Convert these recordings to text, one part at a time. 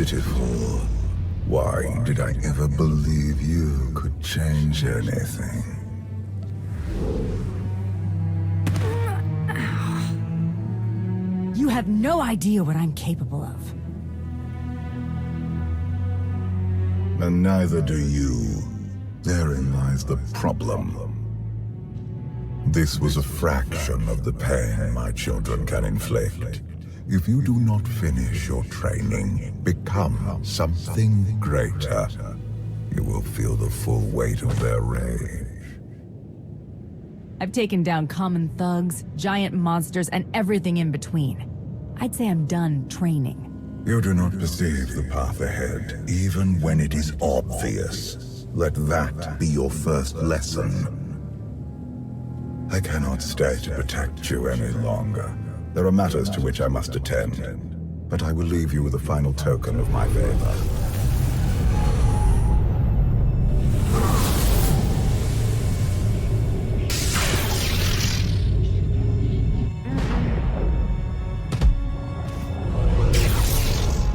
pitiful. Why did I ever believe you could change anything? You have no idea what I'm capable of. And neither do you. Therein lies the problem. This was a fraction of the pain my children can inflict. If you do not finish your training, become something greater, you will feel the full weight of their rage. I've taken down common thugs, giant monsters, and everything in between. I'd say I'm done training. You do not perceive the path ahead, even when it is obvious. Let that be your first lesson. I cannot stay to protect you any longer. There are matters to which I must attend, but I will leave you with a final token of my favor.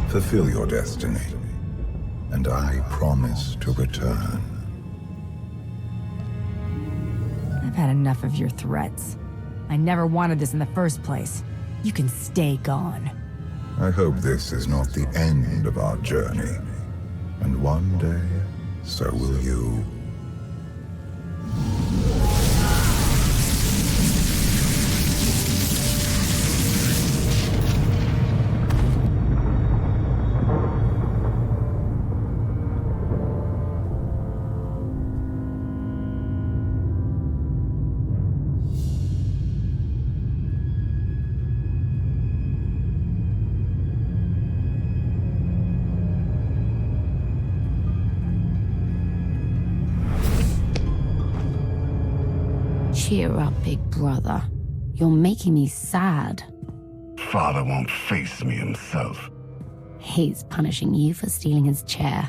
Fulfill your destiny, and I promise to return. I've had enough of your threats. I never wanted this in the first place. You can stay gone. I hope this is not the end of our journey, and one day, so will you. Cheer up, big brother. You're making me sad. Father won't face me himself. He's punishing you for stealing his chair.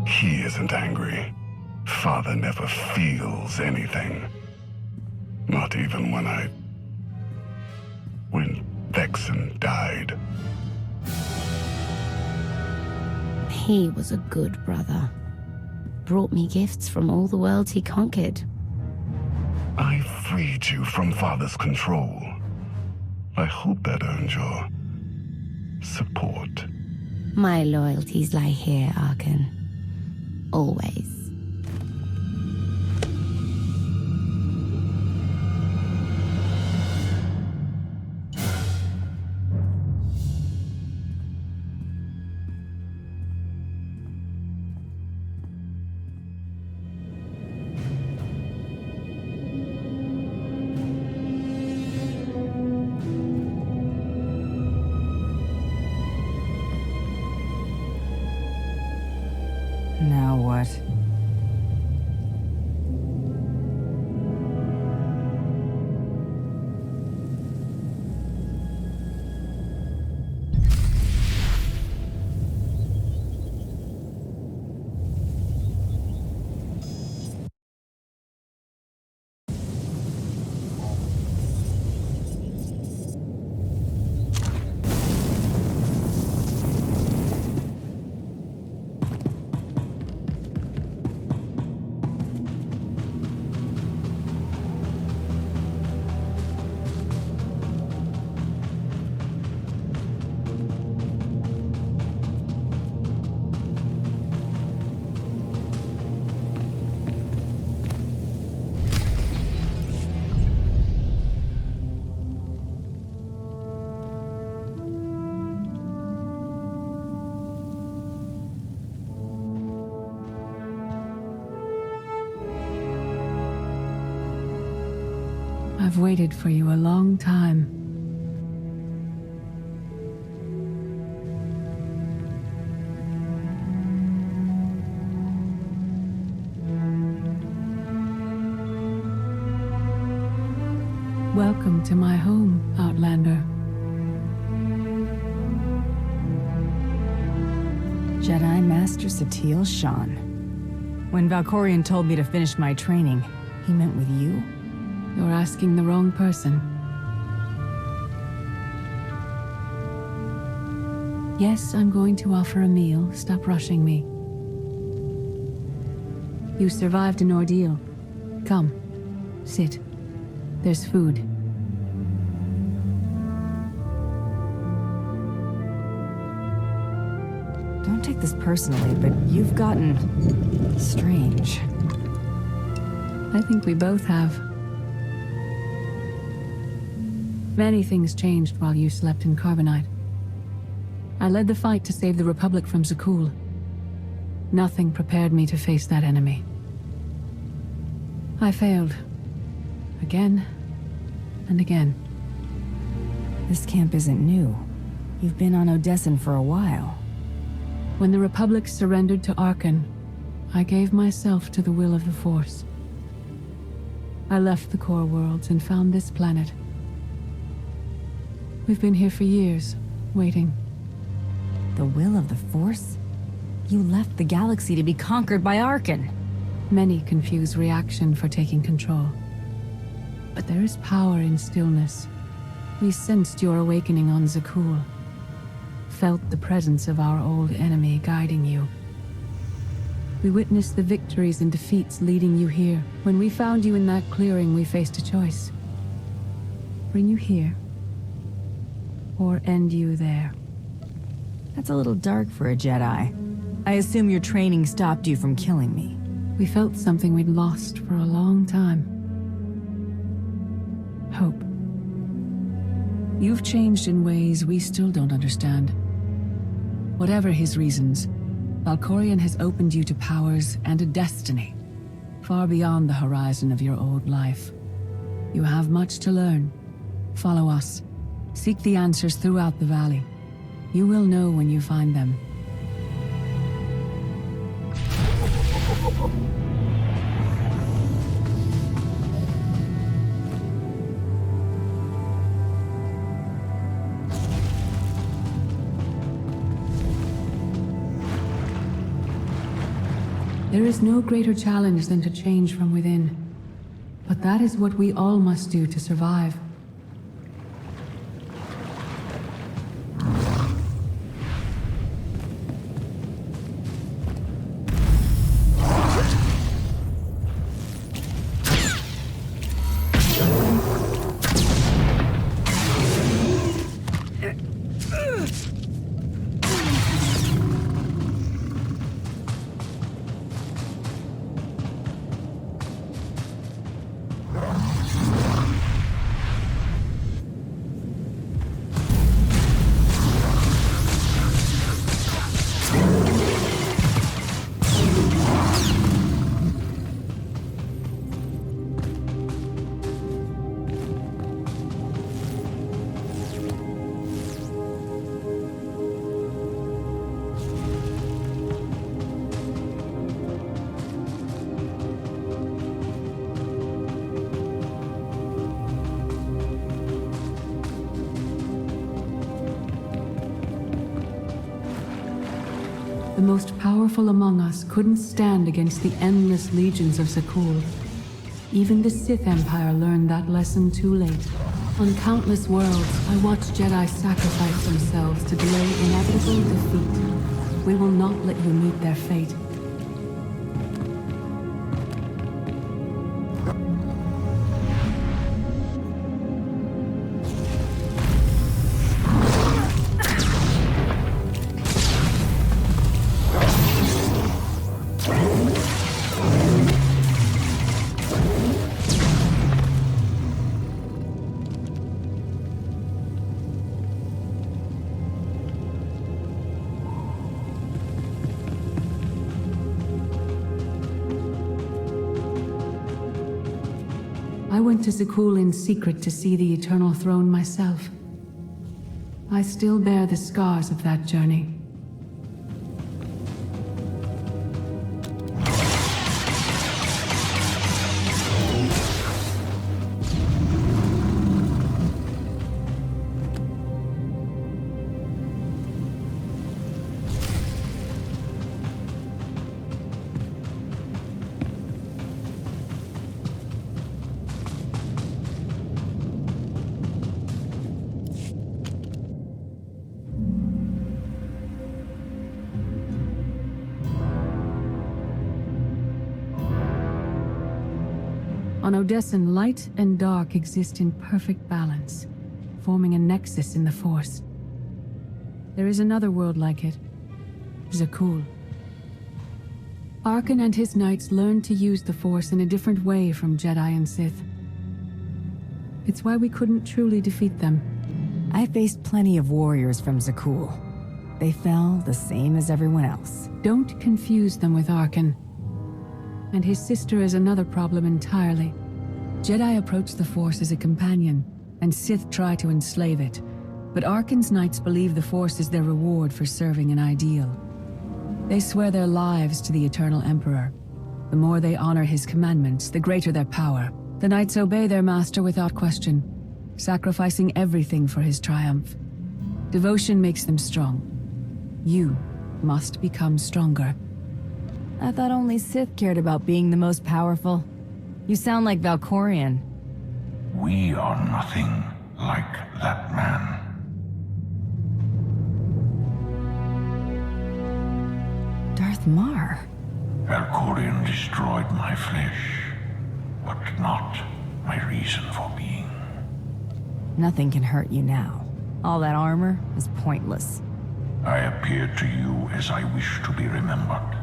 He isn't angry. Father never feels anything. Not even when Vexen died. He was a good brother. Brought me gifts from all the worlds he conquered. I freed you from Father's control. I hope that earned your support. My loyalties lie here, Arkan. Always. Now what? I've waited for you a long time. Welcome to my home, Outlander. Jedi Master SWTOR Shan. When Valkorion told me to finish my training, he meant with you? You're asking the wrong person. Yes, I'm going to offer a meal. Stop rushing me. You survived an ordeal. Come, sit. There's food. Don't take this personally, but you've gotten strange. I think we both have. Many things changed while you slept in Carbonite. I led the fight to save the Republic from Zakul. Nothing prepared me to face that enemy. I failed. Again and again. This camp isn't new. You've been on Odessan for a while. When the Republic surrendered to Arkan, I gave myself to the will of the Force. I left the core worlds and found this planet. We've been here for years, waiting. The will of the Force? You left the galaxy to be conquered by Arkan. Many confuse reaction for taking control. But there is power in stillness. We sensed your awakening on Zakul. Felt the presence of our old enemy guiding you. We witnessed the victories and defeats leading you here. When we found you in that clearing, we faced a choice. Bring you here, or end you there. That's a little dark for a Jedi. I assume your training stopped you from killing me. We felt something we'd lost for a long time. Hope. You've changed in ways we still don't understand. Whatever his reasons, Valkorion has opened you to powers and a destiny, far beyond the horizon of your old life. You have much to learn. Follow us. Seek the answers throughout the valley. You will know when you find them. There is no greater challenge than to change from within. But that is what we all must do to survive. The most powerful among us couldn't stand against the endless legions of Zakul. Even the Sith Empire learned that lesson too late. On countless worlds, I watched Jedi sacrifice themselves to delay inevitable defeat. We will not let you meet their fate. I went to Zakul in secret to see the Eternal Throne myself. I still bear the scars of that journey. On Odessen, light and dark exist in perfect balance, forming a nexus in the Force. There is another world like it, Zakul. Arkan and his knights learned to use the Force in a different way from Jedi and Sith. It's why we couldn't truly defeat them. I faced plenty of warriors from Zakul. They fell the same as everyone else. Don't confuse them with Arkan. And his sister is another problem entirely. Jedi approach the Force as a companion, and Sith try to enslave it. But Arkan's knights believe the Force is their reward for serving an ideal. They swear their lives to the Eternal Emperor. The more they honor his commandments, the greater their power. The knights obey their master without question, sacrificing everything for his triumph. Devotion makes them strong. You must become stronger. I thought only Sith cared about being the most powerful. You sound like Valkorion. We are nothing like that man. Darth Mar. Valkorion destroyed my flesh, but not my reason for being. Nothing can hurt you now. All that armor is pointless. I appeared to you as I wish to be remembered.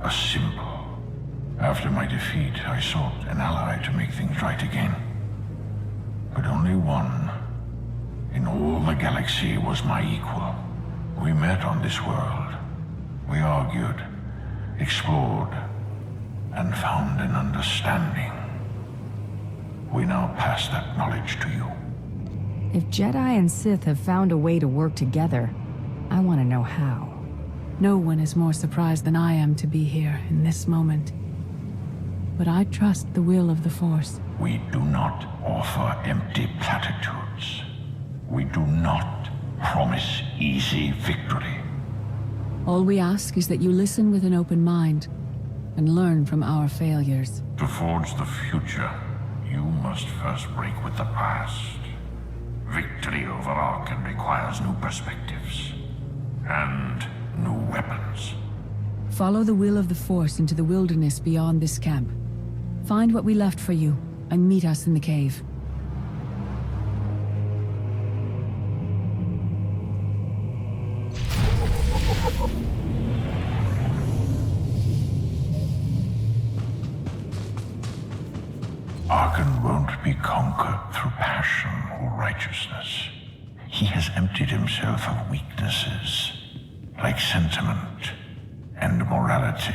A symbol. After my defeat, I sought an ally to make things right again. But only one in all the galaxy was my equal. We met on this world. We argued, explored, and found an understanding. We now pass that knowledge to you. If Jedi and Sith have found a way to work together, I want to know how. No one is more surprised than I am to be here in this moment. But I trust the will of the Force. We do not offer empty platitudes. We do not promise easy victory. All we ask is that you listen with an open mind and learn from our failures. To forge the future, you must first break with the past. Victory over Arkan requires new perspectives and new weapons. Follow the will of the Force into the wilderness beyond this camp. Find what we left for you and meet us in the cave. Arkan won't be conquered through passion or righteousness. He has emptied himself of weaknesses, like sentiment and morality.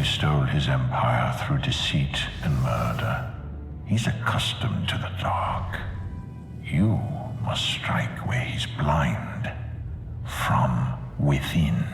Stole his empire through deceit and murder. He's accustomed to the dark. You must strike where he's blind. from within.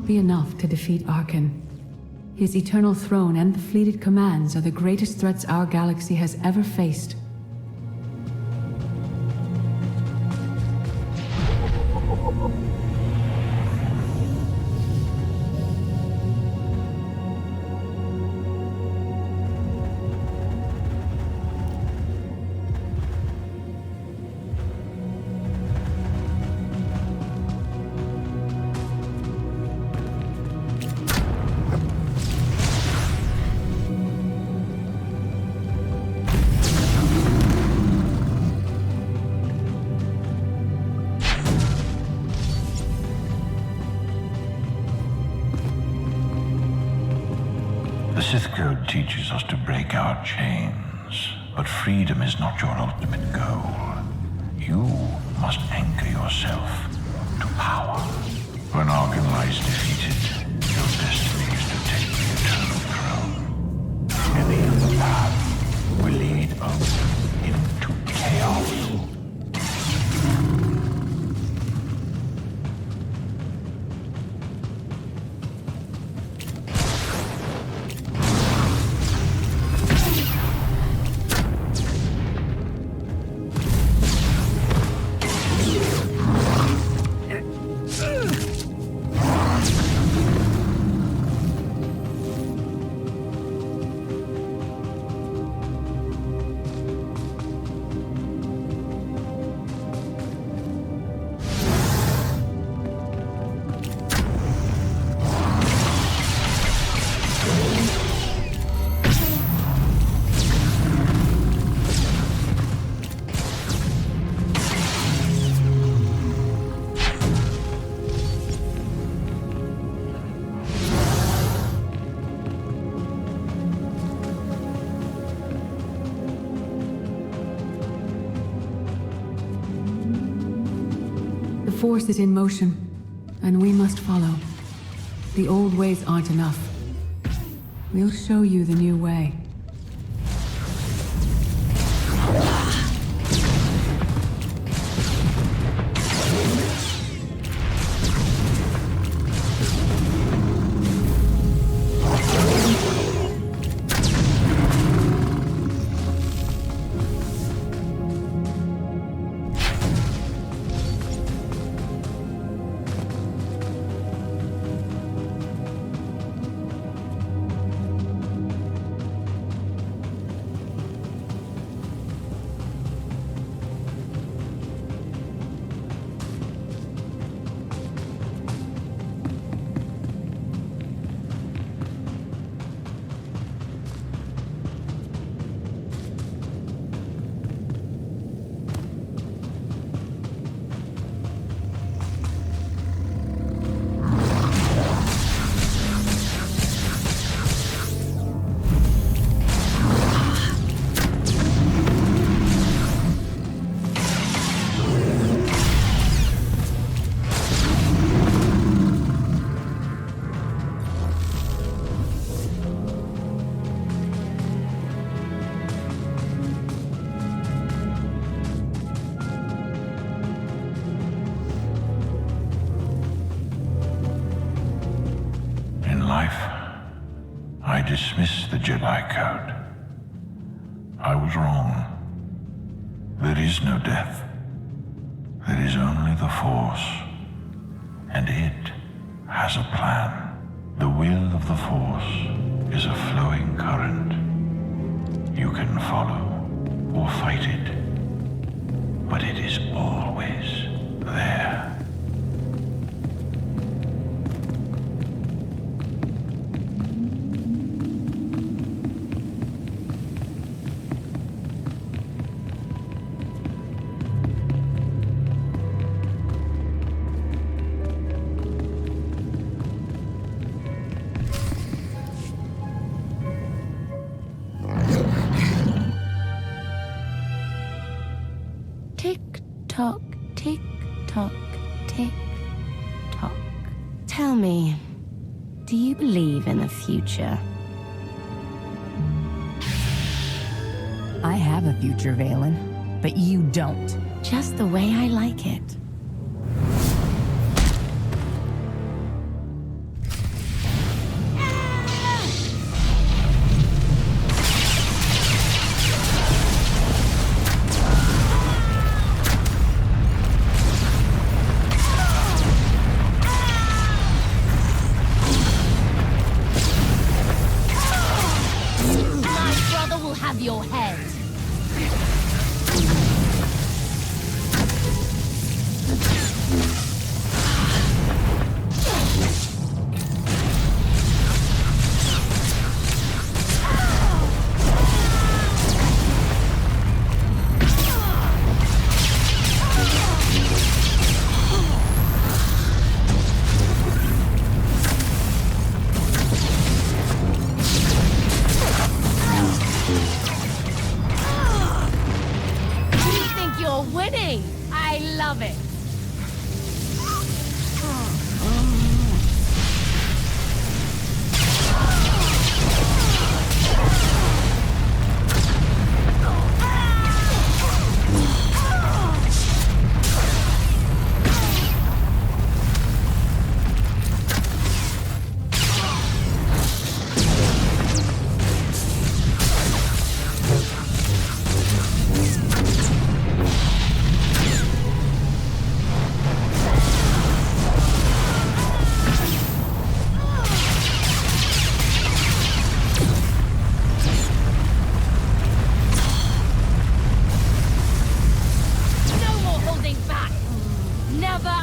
Be enough to defeat Arkan. His eternal throne and the fleeted commands are the greatest threats our galaxy has ever faced. The Sith Code teaches us to break our chains, but freedom is not your ultimate goal. You must anchor yourself to power. When Arkan lies defeated, your destiny is to take the eternal throne. Any other path will lead us into chaos. The Force is in motion, and we must follow. The old ways aren't enough. We'll show you the new way. I dismiss the Jedi Code. I was wrong. There is no death. There is only the Force, and it has a plan. The will of the Force is a flowing current. You can follow or fight it, but it is always there. Tick-tock, tick-tock, tick-tock. Tell me, do you believe in the future? I have a future, Valen, but you don't. Just the way I like it. Have your head. Winning! I love it!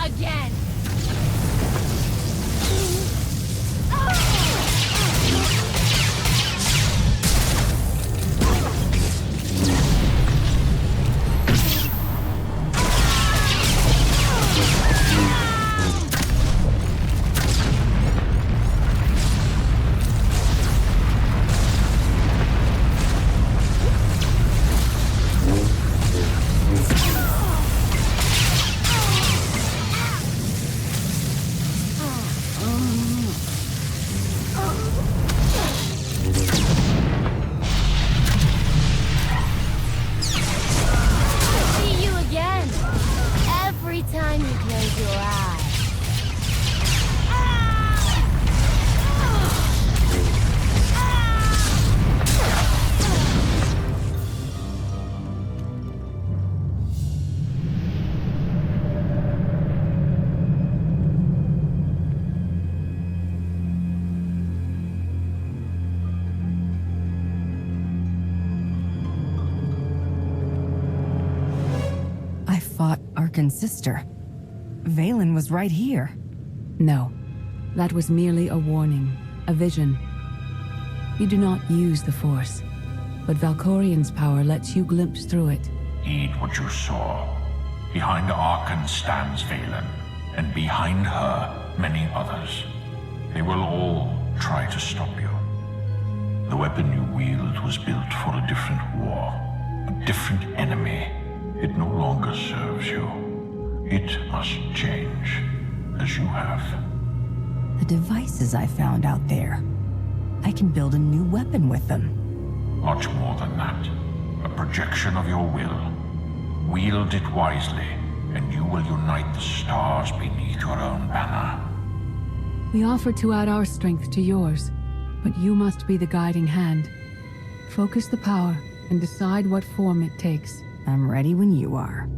Again! Time you close your eyes. I fought Arkan's sister. Valen was right here. No, that was merely a warning, a vision. You do not use the Force, but Valkorian's power lets you glimpse through it. Heed what you saw. Behind Arkan stands Valen, and behind her, many others. They will all try to stop you. The weapon you wield was built for a different war, a different enemy. It no longer serves you. It must change, as you have. The devices I found out there. I can build a new weapon with them. Much more than that. A projection of your will. Wield it wisely, and you will unite the stars beneath your own banner. We offer to add our strength to yours, but you must be the guiding hand. Focus the power and decide what form it takes. I'm ready when you are.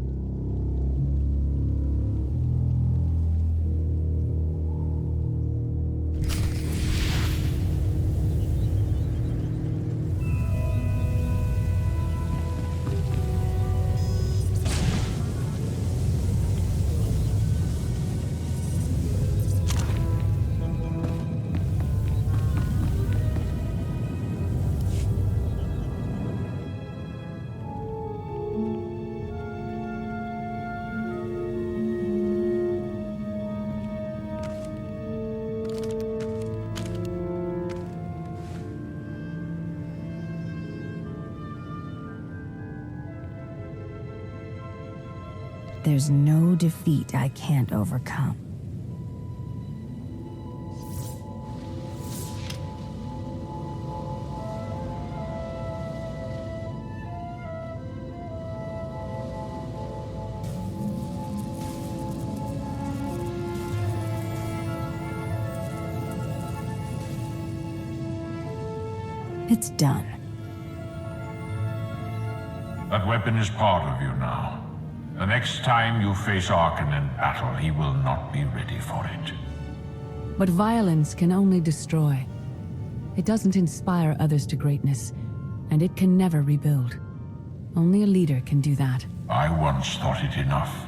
there's no defeat I can't overcome. It's done. That weapon is part of you now. The next time you face Arkan in battle, he will not be ready for it. But violence can only destroy. It doesn't inspire others to greatness, and it can never rebuild. Only a leader can do that. I once thought it enough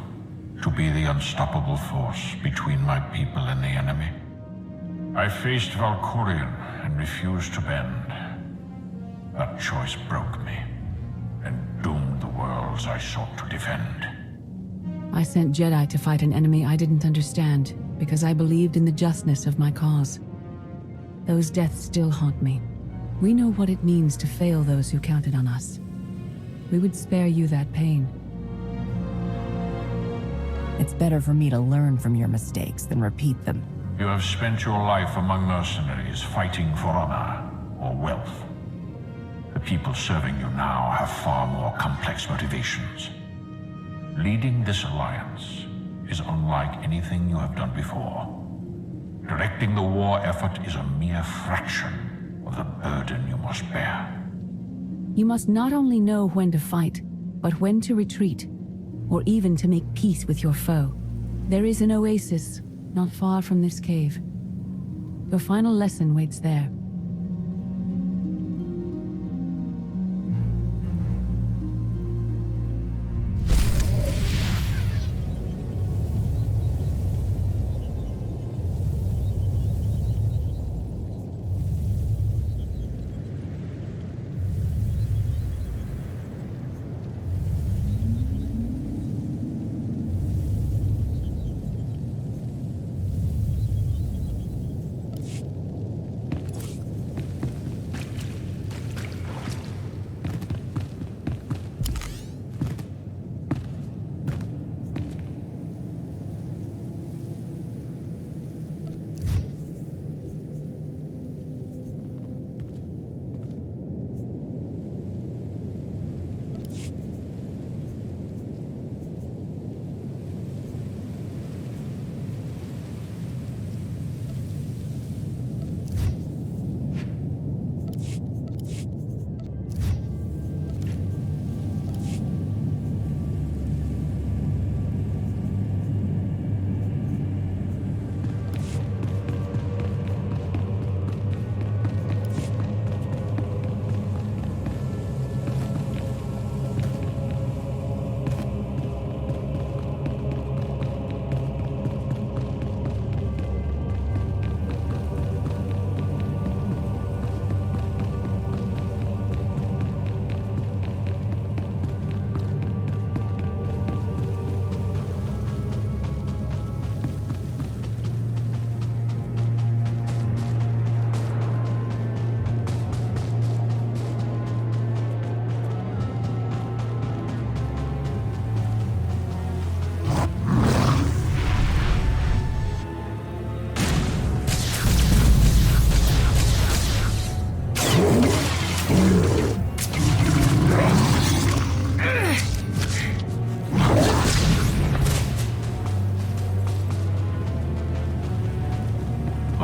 to be the unstoppable force between my people and the enemy. I faced Valkorion and refused to bend. That choice broke me and doomed the worlds I sought to defend. I sent Jedi to fight an enemy I didn't understand because I believed in the justness of my cause. Those deaths still haunt me. We know what it means to fail those who counted on us. We would spare you that pain. It's better for me to learn from your mistakes than repeat them. You have spent your life among mercenaries fighting for honor or wealth. The people serving you now have far more complex motivations. Leading this alliance is unlike anything you have done before. Directing the war effort is a mere fraction of the burden you must bear. You must not only know when to fight, but when to retreat, or even to make peace with your foe. There is an oasis not far from this cave. Your final lesson waits there.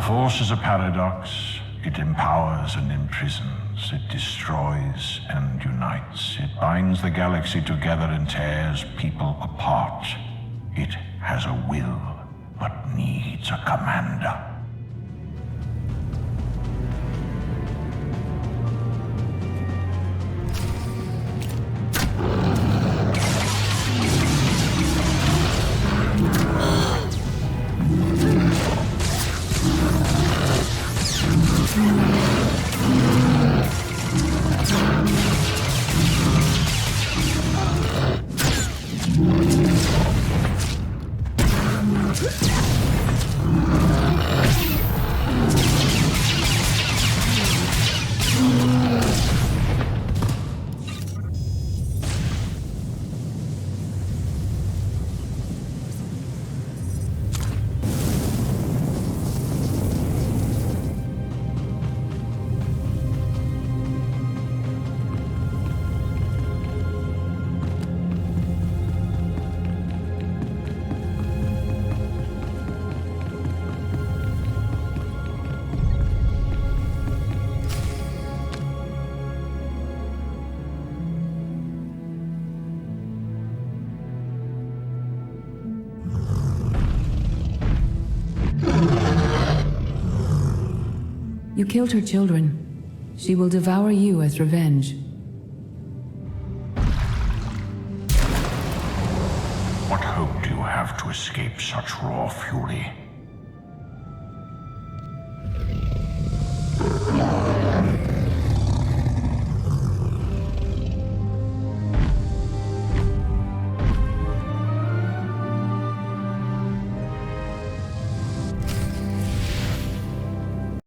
Force is a paradox. It empowers and imprisons. It destroys and unites. It binds the galaxy together and tears people apart. It has a will, but needs a commander. You killed her children. She will devour you as revenge. What hope do you have to escape such raw fury?